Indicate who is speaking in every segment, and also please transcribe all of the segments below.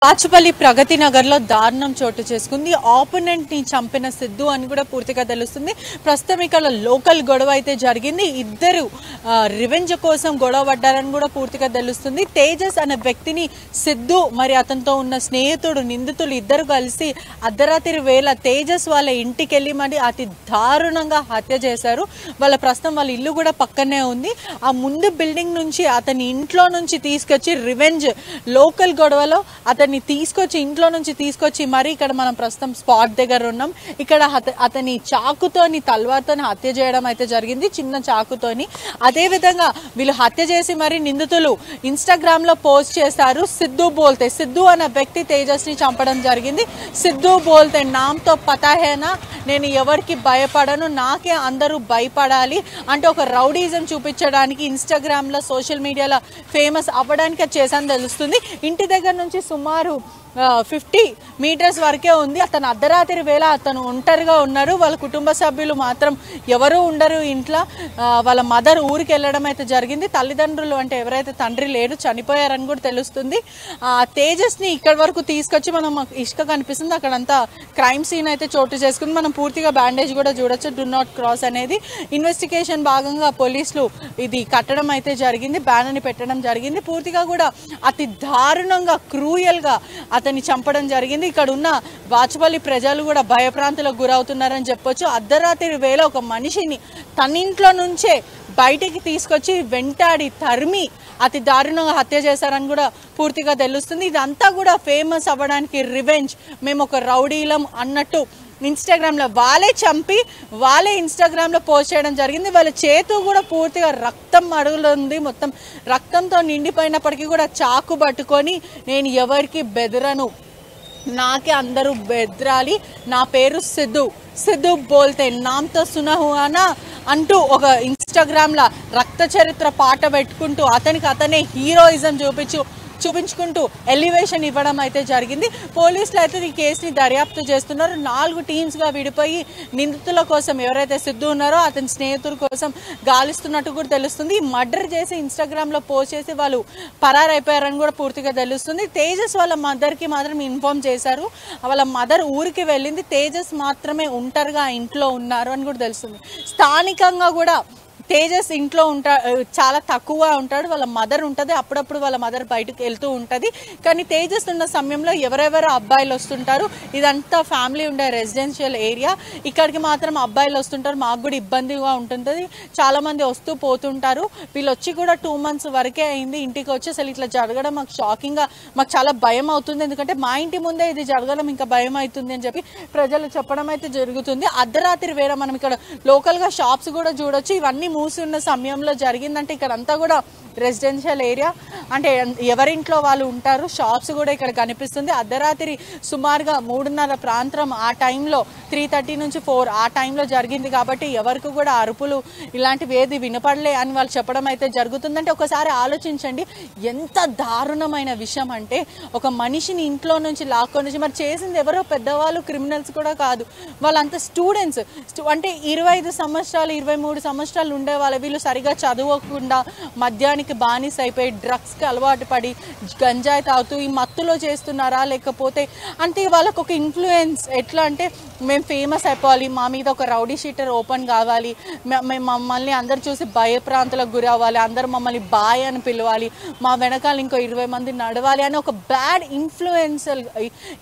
Speaker 1: బాచుపల్లి ప్రగతి నగర్లో దారుణం చోటు చేసుకుంది. ఆపోనెంట్ ని చంపిన సిద్ధు అని కూడా పూర్తిగా తెలుస్తుంది. ప్రస్తుతం ఇక్కడ లోకల్ గొడవ అయితే జరిగింది. ఇద్దరు రివెంజ్ కోసం గొడవ పడ్డారని కూడా పూర్తిగా తెలుస్తుంది. తేజస్ అనే వ్యక్తిని సిద్ధు మరి అతనితో ఉన్న స్నేహితుడు నిందితులు ఇద్దరు కలిసి అర్ధరాత్రి వేళ తేజస్ వాళ్ళ ఇంటికి వెళ్ళి మరి అతి దారుణంగా హత్య చేశారు. ప్రస్తుతం వాళ్ళ ఇల్లు కూడా పక్కనే ఉంది. ఆ ముందు బిల్డింగ్ నుంచి అతని ఇంట్లో నుంచి తీసుకొచ్చి రివెంజ్ లోకల్ గొడవలో అతన్ని ఇంట్లో నుంచి తీసుకొచ్చి మరి ఇక్కడ మనం ప్రస్తుతం స్పాట్ దగ్గర ఉన్నాం. ఇక్కడ అతని చాకుతోని తల్వార్తోని హత్య చేయడం అయితే జరిగింది, చిన్న చాకుతోని. అదే విధంగా వీళ్ళు హత్య చేసి మరి నిందితులు ఇన్స్టాగ్రామ్ లో పోస్ట్ చేశారు. సిద్ధు బోల్తే, సిద్ధు అనే వ్యక్తి తేజస్ ని చంపడం జరిగింది. సిద్ధు బోల్తే నామ్తో పతాహేనా, నేను ఎవరికి భయపడను, నాకే అందరూ భయపడాలి అంటే ఒక రౌడీజం చూపించడానికి ఇన్స్టాగ్రామ్ లో సోషల్ మీడియాలో ఫేమస్ అవ్వడానికి చేశాను తెలుస్తుంది. ఇంటి దగ్గర నుంచి సుమారు 50 మీటర్స్ వరకే ఉంది. అతను అర్ధరాత్రి వేళ అతను ఒంటరిగా ఉన్నారు. వాళ్ళ కుటుంబ సభ్యులు మాత్రం ఎవరూ ఉండరు ఇంట్లో. వాళ్ళ మదర్ ఊరికి వెళ్ళడం అయితే జరిగింది. తల్లిదండ్రులు అంటే ఎవరైతే తండ్రి లేడు, చనిపోయారని కూడా తెలుస్తుంది. తేజస్ ని ఇక్కడి వరకు తీసుకొచ్చి మనం ఇసుక కనిపిస్తుంది, అక్కడంతా క్రైమ్ సీన్ అయితే చోటు చేసుకుంది. మనం పూర్తిగా బ్యాండేజ్ కూడా చూడొచ్చు, డు నాట్ క్రాస్ అనేది. ఇన్వెస్టిగేషన్ భాగంగా పోలీసులు ఇది కట్టడం అయితే జరిగింది, బ్యాన్ అని పెట్టడం జరిగింది. పూర్తిగా కూడా అతి దారుణంగా క్రూయల్ గా అతన్ని చంపడం జరిగింది. ఇక్కడ ఉన్న బాచుపల్లి ప్రజలు కూడా భయప్రాంతులకు గురవుతున్నారని చెప్పొచ్చు. అర్ధరాత్రి వేళ ఒక మనిషిని తన ఇంట్లో నుంచే బయటికి తీసుకొచ్చి వెంటాడి తరిమి అతి దారుణంగా హత్య చేశారని కూడా పూర్తిగా తెలుస్తుంది. ఇదంతా కూడా ఫేమస్ అవ్వడానికి రివెంజ్, మేము ఒక రౌడీలం అన్నట్టు ఇన్స్టాగ్రామ్ లో వాళ్ళే చంపి వాళ్ళే ఇన్స్టాగ్రామ్ లో పోస్ట్ చేయడం జరిగింది. వాళ్ళ చేతు కూడా పూర్తిగా రక్తం అడుగులు ఉంది, మొత్తం రక్తంతో నిండిపోయినప్పటికీ కూడా చాకు పట్టుకొని నేను ఎవరికి బెదరను, నాకే అందరూ బెదరాలి, నా పేరు సిద్ధు, సిద్ధు బోల్తే నామ్తో సునా హువానా అంటూ ఒక ఇన్స్టాగ్రామ్ లా రక్త చరిత్ర పాట పెట్టుకుంటూ అతనే హీరోయిజం చూపించుకుంటూ ఎలివేషన్ ఇవ్వడం అయితే జరిగింది. పోలీసులు అయితే ఈ కేసుని దర్యాప్తు చేస్తున్నారు. 4 టీమ్స్ గా విడిపోయి నిందితుల కోసం ఎవరైతే సిద్ధు ఉన్నారో అతని స్నేహితుల కోసం గాలిస్తున్నట్టు కూడా తెలుస్తుంది. మర్డర్ చేసి ఇన్స్టాగ్రామ్ లో పోస్ట్ చేసి వాళ్ళు పరారైపోయారని కూడా పూర్తిగా తెలుస్తుంది. తేజస్ వాళ్ళ మదర్ కి మాత్రం ఇన్ఫార్మ్ చేశారు. వాళ్ళ మదర్ ఊరికి వెళ్ళింది, తేజస్ మాత్రమే ఒంటరిగా ఇంట్లో ఉన్నారు అని కూడా తెలుస్తుంది. స్థానికంగా కూడా తేజస్ ఇంట్లో చాలా తక్కువ ఉంటాడు, వాళ్ళ మదర్ ఉంటుంది. అప్పుడప్పుడు వాళ్ళ మదర్ బయటకు వెళ్తూ ఉంటుంది. కానీ తేజస్ ఉన్న సమయంలో ఎవరెవరు అబ్బాయిలు వస్తుంటారు, ఇదంతా ఫ్యామిలీ ఉండే రెసిడెన్షియల్ ఏరియా, ఇక్కడికి మాత్రం అబ్బాయిలు వస్తుంటారు. మాకు కూడా ఇబ్బందిగా ఉంటుంది, చాలా మంది వస్తూ పోతుంటారు. వీళ్ళు వచ్చి కూడా 2 months వరకే అయింది ఇంటికి వచ్చి. అసలు ఇట్లా జరగడం మాకు షాకింగ్ గా, మాకు చాలా భయం అవుతుంది. ఎందుకంటే మా ఇంటి ముందే ఇది జరగడం ఇంకా భయం అవుతుంది అని చెప్పి ప్రజలు చెప్పడం అయితే జరుగుతుంది. అర్ధరాత్రి వేళ మనం ఇక్కడ లోకల్ గా షాప్స్ కూడా చూడొచ్చు. ఇవన్నీ మూసి ఉన్న సమయంలో జరిగిందంటే ఇక్కడ అంతా కూడా రెసిడెన్షియల్ ఏరియా, అంటే ఎవరింట్లో వాళ్ళు ఉంటారు. షాప్స్ కూడా ఇక్కడ కనిపిస్తుంది. అర్ధరాత్రి సుమారుగా 3:30 ప్రాంతం ఆ టైంలో 3:30 నుంచి 4 ఆ టైంలో జరిగింది. కాబట్టి ఎవరికి కూడా అరుపులు ఇలాంటివి ఏది వినపడలే అని వాళ్ళు చెప్పడం అయితే జరుగుతుందంటే ఒకసారి ఆలోచించండి ఎంత దారుణమైన విషయం అంటే, ఒక మనిషిని ఇంట్లో నుంచి లాక్కొని మరి చేసింది ఎవరో పెద్దవాళ్ళు, క్రిమినల్స్ కూడా కాదు, వాళ్ళంతా స్టూడెంట్స్. అంటే 25 సంవత్సరాలు 23 సంవత్సరాలు ఉండేవాళ్ళు. వీళ్ళు సరిగా చదవకుండా మద్యానికి బానిస అయిపోయి డ్రగ్స్కి అలవాటు పడి గంజాయి తాగుతూ ఈ మత్తులో చేస్తున్నారా, లేకపోతే అంటే వాళ్ళకు ఒక ఇన్ఫ్లుయెన్స్ ఎట్లా అంటే మేము ఫేమస్ అయిపోవాలి, మా మీద ఒక రౌడీ షీటర్ ఓపెన్ కావాలి, మమ్మల్ని అందరు చూసి భయప్రాంతాలకు గురి అవ్వాలి, అందరు మమ్మల్ని బాయ్ అని పిలవాలి, మా వెనకాల ఇంకో 20 మంది నడవాలి అని ఒక బ్యాడ్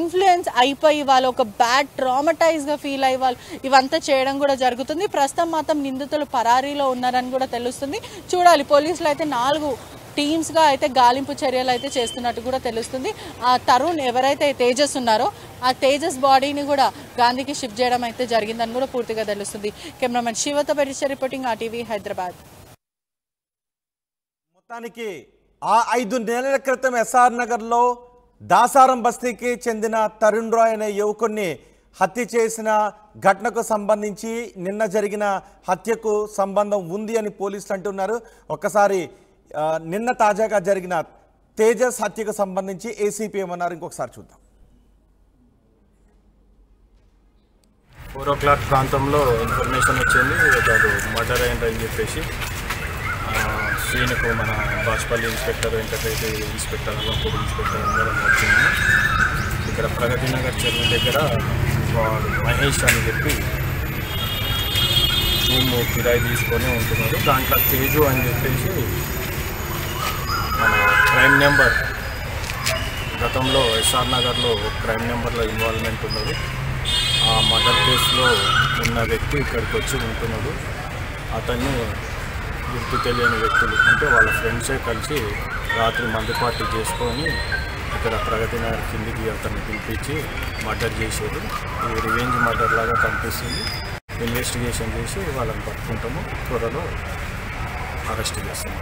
Speaker 1: ఇన్ఫ్లుయెన్స్ అయిపోయి వాళ్ళు ఒక బ్యాడ్ ట్రామటైజ్గా ఫీల్ అయ్యి వాళ్ళు ఇవంతా చేయడం కూడా జరుగుతుంది. ప్రస్తుతం మాత్రం నిందితులు పరారీలో ఉన్నారని కూడా తెలుస్తుంది. చూడాలి, పోలీసులు అయితే 4 టీమ్స్ గా అయితే గాలింపు చర్యలు అయితే చేస్తున్నట్టు కూడా తెలుస్తుంది. ఆ తరుణ్ ఎవరైతే తేజస్ ఉన్నారో ఆ తేజస్ బాడీని కూడా గాంధీకి షిఫ్ట్ చేయడం అయితే జరిగిందని కూడా పూర్తిగా తెలుస్తుంది. కెమెరామెన్ శివతో పరిచయ రిపోర్టింగ్ RTV హైదరాబాద్.
Speaker 2: మొత్తానికి 5 నెలల క్రితం SR నగర్లో దాసారం బస్తీకి చెందిన తరుణ్ రాయ్ అనే యువకుడిని హత్య చేసిన ఘటనకు సంబంధించి నిన్న జరిగిన హత్యకు సంబంధం ఉంది అని పోలీసులు అంటున్నారు. ఒక్కసారి నిన్న తాజాగా జరిగిన తేజస్ హత్యకు సంబంధించి ఏసీపీ ఏమన్నారు ఇంకొకసారి చూద్దాం.
Speaker 3: 4 o'clock ప్రాంతంలో ఇన్ఫర్మేషన్ వచ్చింది, ఒకరు మర్డర్ అయిందని చెప్పేసి సీన్కు మన Bachupally inspector Venkatareddy inspector Allampudi inspector అందరం వచ్చింది. ఇక్కడ ప్రగతి నగర్ చెరువు దగ్గర వాడు మహేష్ అని చెప్పి రూమ్ కిరాయి తీసుకొని ఉంటున్నాడు. దాంట్లో తేజు అని చెప్పేసి మన క్రైమ్ నెంబర్ గతంలో ఎస్ఆర్ నగర్లో క్రైమ్ నెంబర్లో ఇన్వాల్వ్మెంట్ ఉన్నది. ఆ మర్డర్ కేసులో ఉన్న వ్యక్తి ఇక్కడికి వచ్చి ఉంటున్నాడు. అతన్ని గుర్తు తెలియని వ్యక్తులు అంటే వాళ్ళ ఫ్రెండ్సే కలిసి రాత్రి మందు పార్టీ చేసుకొని ఇక్కడ ప్రగతి నగర్ కిందికి అతన్ని పిలిపించి మర్డర్ చేసేది. ఇది రివెంజ్ మర్డర్ లాగా కనిపిస్తుంది. ఇన్వెస్టిగేషన్ చేసి వాళ్ళని పట్టుకుంటాము, త్వరలో అరెస్ట్ చేస్తాము.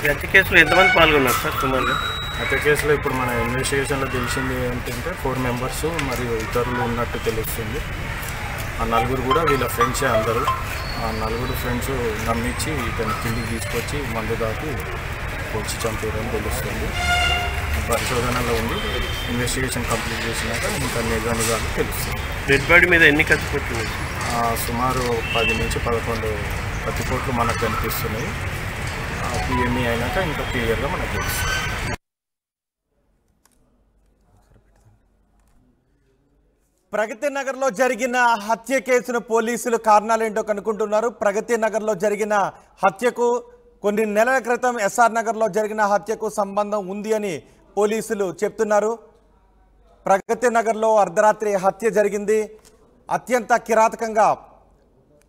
Speaker 4: హత్య కేసులో ఎంతమంది పాల్గొన్నారు సార్ సుమారుగా?
Speaker 3: హత్య కేసులో ఇప్పుడు మన ఇన్వెస్టిగేషన్లో తెలిసింది ఏంటంటే 4 మెంబర్స్ మరియు ఇతరులు ఉన్నట్టు తెలుస్తుంది. ఆ నలుగురు కూడా వీళ్ళ ఫ్రెండ్సే అందరూ. ఆ నలుగురు ఫ్రెండ్స్ నమ్మించి ఇతను కిందికి తీసుకొచ్చి మందు దాటి పొడిచి చంపారని తెలుస్తుంది. పరిశోధనలో ఉంది. ఇన్వెస్టిగేషన్ కంప్లీట్ చేసినాక ఇంకా నిజాలు తెలుస్తుంది.
Speaker 4: డెడ్ బాడీ మీద ఎన్ని కత్తిపోతున్నాయి?
Speaker 3: సుమారు 10 నుంచి 11 కత్తిపోట్లు మనకు కనిపిస్తున్నాయి. పిఎంఈ అయినాక ఇంకా క్లియర్గా మనకు తెలుస్తుంది.
Speaker 2: ప్రగతి నగర్లో జరిగిన హత్య కేసును పోలీసులు కారణాలేంటో కనుక్కుంటున్నారు. ప్రగతి నగర్లో జరిగిన హత్యకు కొన్ని నెలల క్రితం ఎస్ఆర్ నగర్లో జరిగిన హత్యకు సంబంధం ఉంది అని పోలీసులు చెప్తున్నారు. ప్రగతి నగర్లో అర్ధరాత్రి హత్య జరిగింది. అత్యంత కిరాతకంగా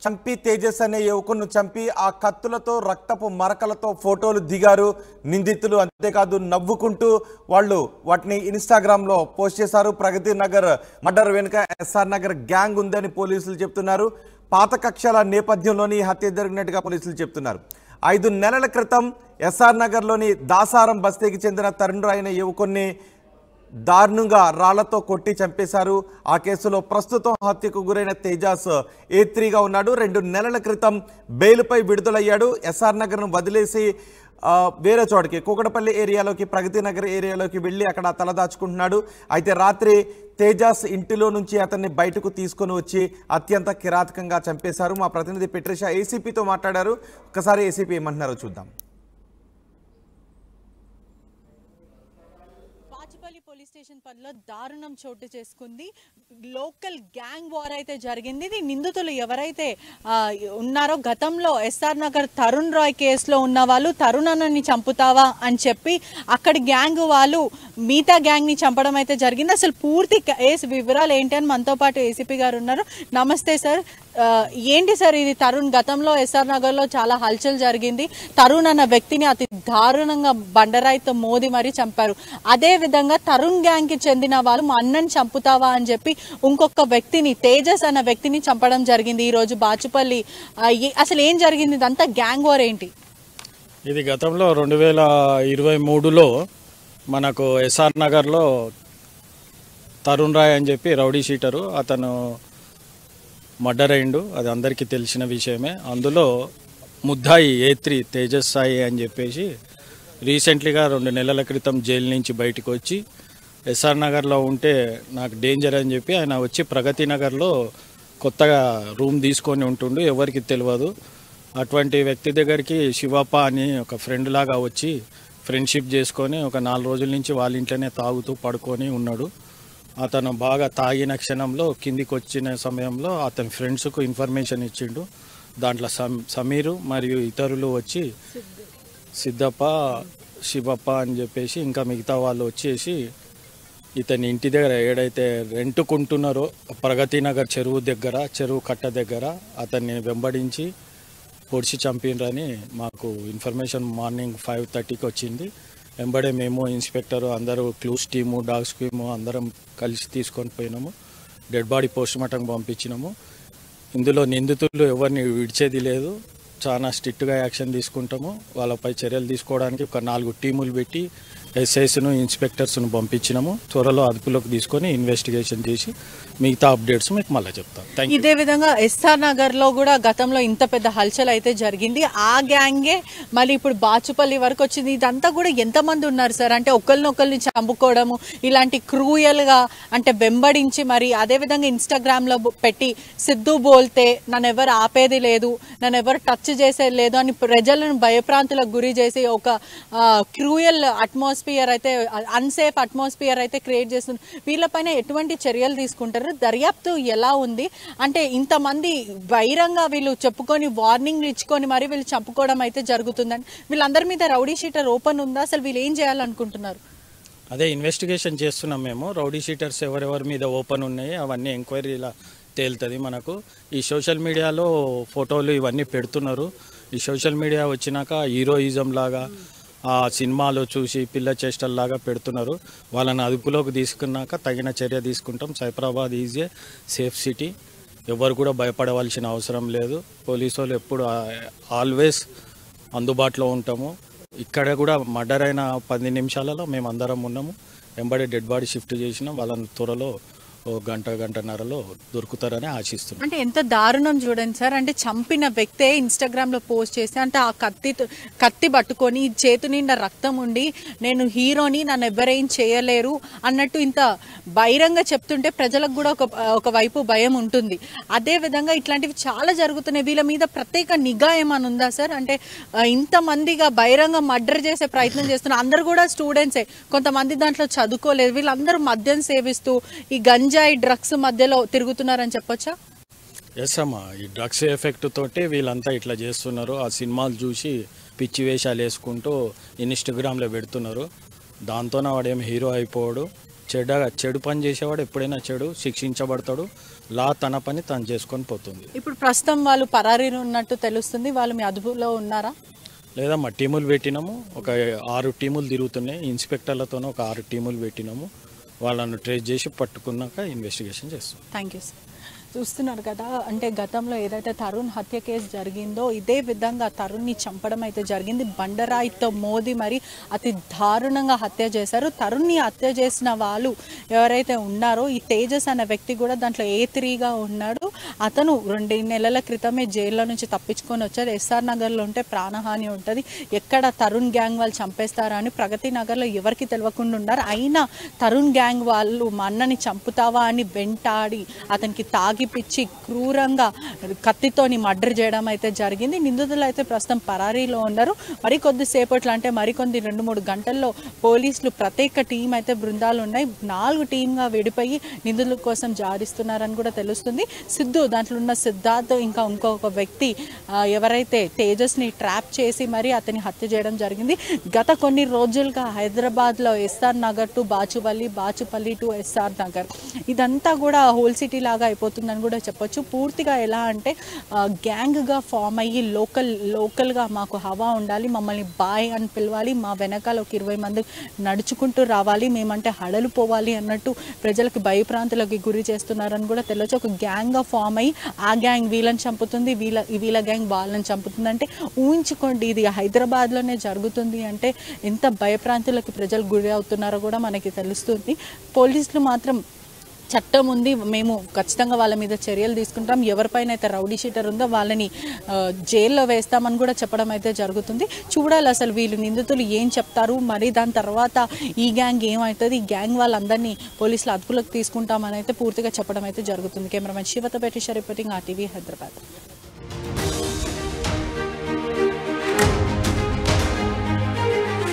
Speaker 2: చంపి తేజస్ అనే యువకులను చంపి ఆ కత్తులతో రక్తపు మరకలతో ఫోటోలు దిగారు నిందితులు. అంతేకాదు నవ్వుకుంటూ వాళ్ళు వాటిని ఇన్స్టాగ్రామ్లో పోస్ట్ చేశారు. ప్రగతి నగర్ మర్డర్ వెనుక ఎస్ఆర్ నగర్ గ్యాంగ్ ఉందని పోలీసులు చెప్తున్నారు. పాత కక్షల నేపథ్యంలోని హత్య జరిగినట్టుగా పోలీసులు చెప్తున్నారు. 5 నెలల క్రితం ఎస్ఆర్ నగర్లోని దాసారం బస్తీకి చెందిన తరుణ్ రాయ్ అనే యువకున్ని దారుణంగా రాళ్లతో కొట్టి చంపేశారు. ఆ కేసులో ప్రస్తుతం హత్యకు గురైన తేజస్ A3గా ఉన్నాడు. 2 నెలల క్రితం బెయిల్పై విడుదలయ్యాడు. ఎస్ఆర్ నగర్ను వదిలేసి వేరే చోటకి కూకటపల్లి ఏరియాలోకి ప్రగతి నగర్ ఏరియాలోకి వెళ్ళి అక్కడ తలదాచుకుంటున్నాడు. అయితే రాత్రి తేజస్ ఇంటిలో నుంచి అతన్ని బయటకు తీసుకొని వచ్చి అత్యంత కిరాతకంగా చంపేశారు. మా ప్రతినిధి పెట్రిషా ఏసీపీతో మాట్లాడారు. ఒకసారి ఏసీపీ ఏమంటున్నారో చూద్దాం.
Speaker 1: పోలీస్ స్టేషన్ పరిధిలో దారుణం చోటు చేసుకుంది. లోకల్ గ్యాంగ్ వార్ అయితే జరిగింది. ఇది నిందితులు ఎవరైతే ఉన్నారో గతంలో ఎస్ఆర్ నగర్ తరుణ్ రాయ్ కేసులో ఉన్న వాళ్ళు తరుణ్ అన్నని చంపుతావా అని చెప్పి అక్కడి గ్యాంగ్ వాళ్ళు మిగతా గ్యాంగ్ ని చంపడం అయితే జరిగింది. అసలు పూర్తి కేసు వివరాలు ఏంటి అని మనతో పాటు ఏసీపీ గారు ఉన్నారు. నమస్తే సార్. ఏంటి సార్ ఇది? తరుణ్ గతంలో ఎస్ఆర్ నగర్ లో చాలా హల్చల్ జరిగింది. తరుణ్ అన్న వ్యక్తిని అతి దారుణంగా బండరాయితో మోది మరీ చంపారు. అదే విధంగా తరుణ్ గ్యాంగ్ కి చెందిన వాళ్ళు మా అన్నని చంపుతావా అని చెప్పి ఇంకొక వ్యక్తిని తేజస్ అన్న వ్యక్తిని చంపడం జరిగింది ఈ రోజు బాచుపల్లి. అసలు ఏం జరిగింది? ఇదంతా గ్యాంగ్ వార్ ఏంటి?
Speaker 5: ఇది గతంలో 2023లో మనకు ఎస్ఆర్ నగర్లో తరుణ్ రాయ్ అని చెప్పి రౌడీ షీటరు అతను మర్డర్ అయిండు. అది అందరికీ తెలిసిన విషయమే. అందులో ముద్దాయి A3 తేజస్ సాయి అని చెప్పేసి రీసెంట్లీగా 2 నెలల క్రితం జైలు నుంచి బయటకు వచ్చి ఎస్ఆర్ నగర్లో ఉంటే నాకు డేంజర్ అని చెప్పి ఆయన వచ్చి ప్రగతి నగర్లో కొత్తగా రూమ్ తీసుకొని ఉంటుండు, ఎవరికి తెలియదు. అటువంటి వ్యక్తి దగ్గరికి శివప్ప అని ఒక ఫ్రెండ్ లాగా వచ్చి ఫ్రెండ్షిప్ చేసుకొని ఒక 4 రోజుల నుంచి వాళ్ళ ఇంట్లోనే తాగుతూ పడుకొని ఉన్నాడు. అతను బాగా తాగిన క్షణంలో కిందికి వచ్చిన సమయంలో అతని ఫ్రెండ్స్కు ఇన్ఫర్మేషన్ ఇచ్చిండు. దాంట్లో సమీరు మరియు ఇతరులు వచ్చి సిద్ధప్ప శివప్ప అని చెప్పేసి ఇంకా మిగతా వాళ్ళు వచ్చేసి ఇతని ఇంటి దగ్గర ఏడైతే రెంటుకుంటున్నారో ప్రగతి నగర్ చెరువు కట్ట దగ్గర అతన్ని వెంబడించి పొడిచి చంపినరని మాకు ఇన్ఫర్మేషన్ మార్నింగ్ 5:30కి వచ్చింది. వెంబడే మేము ఇన్స్పెక్టర్ అందరూ క్లూస్ టీము డాగ్స్ టీము అందరం కలిసి తీసుకొని పోయినాము. డెడ్ బాడీ పోస్ట్మార్టంకి పంపించినాము. ఇందులో నిందితులు ఎవరిని విడిచేది లేదు. చాలా స్ట్రిక్ట్గా యాక్షన్ తీసుకుంటాము. వాళ్ళపై చర్యలు తీసుకోవడానికి ఒక 4 టీములు పెట్టి ఎస్ఐస్ను ఇన్స్పెక్టర్స్ను పంపించినాము. త్వరలో అదుపులోకి తీసుకొని ఇన్వెస్టిగేషన్ చేసి మిగతా అప్డేట్స్ మీకు మళ్ళీ చెప్తాం.
Speaker 1: ఇదే విధంగా ఎస్ఆర్ నగర్ లో కూడా గతంలో ఇంత పెద్ద హల్చల్ అయితే జరిగింది. ఆ గ్యాంగే మళ్ళీ ఇప్పుడు బాచుపల్లి వరకు వచ్చింది. ఇదంతా కూడా ఎంతమంది ఉన్నారు సార్? అంటే ఒకరినొకరిని చంపుకోవడము, ఇలాంటి క్రూయల్ గా అంటే వెంబడించి మరి అదే విధంగా ఇన్స్టాగ్రామ్ లో పెట్టి సిద్ధు బోల్తే నన్ను ఎవరు ఆపేది లేదు, నన్ను ఎవరు టచ్ చేసేది లేదు అని ప్రజలను భయప్రాంతులకు గురి చేసి ఒక క్రూయల్ అట్మాస్ఫియర్ అట్మాస్ఫియర్ అయితే అన్సేఫ్ అట్మాస్ఫియర్ అయితే క్రియేట్ చేస్తుంది. వీళ్ళపైన ఎటువంటి చర్యలు తీసుకుంటారు? దర్యాప్తు ఎలా ఉంది? అంటే ఇంతమంది వైరంగా వీళ్ళు చెప్పుకొని వార్నింగ్లు ఇచ్చుకొని మరి వీళ్ళు చంపుకోవడం అయితే జరుగుతుందండి. వీళ్ళందరి మీద రౌడీ షీటర్ ఓపెన్ ఉందా? అసలు వీళ్ళు ఏం చేయాలనుకుంటున్నారు?
Speaker 5: అదే ఇన్వెస్టిగేషన్ చేస్తున్నాం మేము. రౌడీ షీటర్స్ ఎవరెవరి మీద ఓపెన్ ఉన్నాయి అవన్నీ ఎంక్వైరీలా తేలుతుంది మనకు. ఈ సోషల్ మీడియాలో ఫోటోలు ఇవన్నీ పెడుతున్నారు. ఈ సోషల్ మీడియా వచ్చినాక హీరోయిజం లాగా ఆ సినిమాలో చూసి పిల్ల చేష్టల్లాగా పెడుతున్నారు. వాళ్ళని అదుపులోకి తీసుకున్నాక తగిన చర్య తీసుకుంటాం. Cyberabad is a safe city. ఎవరు కూడా భయపడవలసిన అవసరం లేదు. పోలీసు వాళ్ళు ఎప్పుడు ఆల్వేస్ అందుబాటులో ఉంటాము. ఇక్కడ కూడా మర్డర్ అయిన 10 నిమిషాలలో మేము అందరం ఉన్నాము. వెంబడే డెడ్ బాడీ షిఫ్ట్ చేసినాం. వాళ్ళని త్వరలో గంటన్నరలో దొరుకుతారని ఆశిస్తున్నాం.
Speaker 1: అంటే ఎంత దారుణం చూడండి సార్. అంటే చంపిన వ్యక్తే ఇన్స్టాగ్రామ్లో పోస్ట్ చేసి అంటే ఆ కత్తి పట్టుకొని చేతు నిండా రక్తం ఉండి నేను హీరోని, నన్ను ఎవరేం చేయలేరు అన్నట్టు ఇంత బహిరంగ చెప్తుంటే ప్రజలకు కూడా ఒక వైపు భయం ఉంటుంది. అదే విధంగా ఇట్లాంటివి చాలా జరుగుతున్నాయి. వీళ్ళ మీద ప్రత్యేక నిఘా ఏమైనా ఉందా సార్? అంటే ఇంతమందిగా బహిరంగ మర్డర్ చేసే ప్రయత్నం చేస్తున్నారు. అందరు కూడా స్టూడెంట్సే, కొంతమంది దాంట్లో చదువుకోలేదు. వీళ్ళందరూ మద్యం సేవిస్తూ ఈ గంజాయి డ్రగ్స్ మధ్యలో తిరుగుతున్నారని చెప్పొచ్చా?
Speaker 5: ఎస్ అమ్మా, ఈ డ్రగ్స్ ఎఫెక్ట్ తోటి వీళ్ళంతా ఇట్లా చేస్తున్నారు. ఆ సినిమాలు చూసి పిచ్చి వేషాలు వేసుకుంటూ ఇన్స్టాగ్రామ్లో పెడుతున్నారు. దాంతోనే వాడేం హీరో అయిపోయాడు. చెడు పని చేసేవాడు ఎప్పుడైనా చెడు శిక్షించబడతాడు. లా తన పని తను చేసుకొని పోతుంది.
Speaker 1: ఇప్పుడు ప్రస్తుతం వాళ్ళు పరారీలో ఉన్నట్టు తెలుస్తుంది. వాళ్ళు మీ అదుపులో ఉన్నారా?
Speaker 5: లేదమ్మా, టీములు పెట్టినాము. ఒక 6 టీములు తిరుగుతున్నాయి. ఇన్స్పెక్టర్లతోనే ఒక 6 టీములు పెట్టినాము. వాళ్ళను ట్రేస్ చేసి పట్టుకున్నాక ఇన్వెస్టిగేషన్ చేస్తాం.
Speaker 1: Thank you sir. చూస్తున్నారు కదా, అంటే గతంలో ఏదైతే తరుణ్ హత్య కేసు జరిగిందో ఇదే విధంగా తరుణ్ని చంపడం అయితే జరిగింది. బండరాయితో మోది మరి అతి దారుణంగా హత్య చేశారు. తరుణ్ని హత్య చేసిన వాళ్ళు ఎవరైతే ఉన్నారో ఈ తేజస్ అనే వ్యక్తి కూడా దాంట్లో A3గా ఉన్నాడు. అతను 2 నెలల క్రితమే జైల్లో నుంచి తప్పించుకొని వచ్చారు. ఎస్ఆర్ నగర్లో ఉంటే ప్రాణహాని ఉంటుంది. ఎక్కడ తరుణ్ గ్యాంగ్ వాళ్ళు చంపేస్తారా అని ప్రగతి నగర్లో ఎవరికి తెలియకుండా ఉన్నారు. అయినా తరుణ్ గ్యాంగ్ వాళ్ళు మా అన్నని చంపుతావా అని వెంటాడి అతనికి పిచ్చి క్రూరంగా కత్తితోని మర్డర్ చేయడం అయితే జరిగింది. నిందితులు అయితే ప్రస్తుతం పరారీలో ఉన్నారు. మరికొద్దిసేపట్లో అంటే మరికొన్ని 2-3 గంటల్లో పోలీసులు ప్రత్యేక టీం అయితే బృందాలు ఉన్నాయి. 4 టీంగా విడిపోయి నిందితుల కోసం జారిస్తున్నారని కూడా తెలుస్తుంది. సిద్ధు దాంట్లో ఉన్న సిద్ధార్థ్ ఇంకా ఇంకొక వ్యక్తి ఎవరైతే తేజస్ని ట్రాప్ చేసి మరి అతని హత్య చేయడం జరిగింది. గత కొన్ని రోజులుగా హైదరాబాద్లో ఎస్ఆర్ నగర్ టు బాచుపల్లి టు ఎస్ఆర్ నగర్ ఇదంతా కూడా హోల్ సిటీ లాగా అయిపోతుంది కూడా చెప్పొచ్చు. పూర్తిగా ఎలా అంటే గ్యాంగ్గా ఫామ్ అయ్యి లోకల్గా మాకు హవా ఉండాలి, మమ్మల్ని బాయ్ అని పిలవాలి, మా వెనకాల ఒక 20 మంది నడుచుకుంటూ రావాలి, మేమంటే హడలు పోవాలి అన్నట్టు ప్రజలకు భయప్రాంతులకి గురి చేస్తున్నారని కూడా తెలియచ్చు. ఒక గ్యాంగ్గా ఫామ్ అయ్యి ఆ గ్యాంగ్ వీళ్ళని చంపుతుంది, వీళ్ళ గ్యాంగ్ వాళ్ళని చంపుతుంది. అంటే ఊహించుకోండి, ఇది హైదరాబాద్లోనే జరుగుతుంది అంటే ఎంత భయప్రాంతులకి ప్రజలు గురి అవుతున్నారో కూడా మనకి తెలుస్తుంది. పోలీసులు మాత్రం చట్టం ఉంది, మేము ఖచ్చితంగా వాళ్ళ మీద చర్యలు తీసుకుంటాం, ఎవరిపైన అయితే రౌడీ షీటర్ ఉందో వాళ్ళని జైల్లో వేస్తామని కూడా చెప్పడం అయితే జరుగుతుంది. చూడాలి అసలు వీళ్ళు నిందితులు ఏం చెప్తారు, మరి దాని తర్వాత ఈ గ్యాంగ్ ఏమవుతుంది, ఈ గ్యాంగ్ వాళ్ళందరినీ పోలీసులు అదుపులోకి తీసుకుంటామని అయితే పూర్తిగా చెప్పడం అయితే జరుగుతుంది. కెమెరామెన్ శివతో రిపోర్టింగ్ RTV హైదరాబాద్.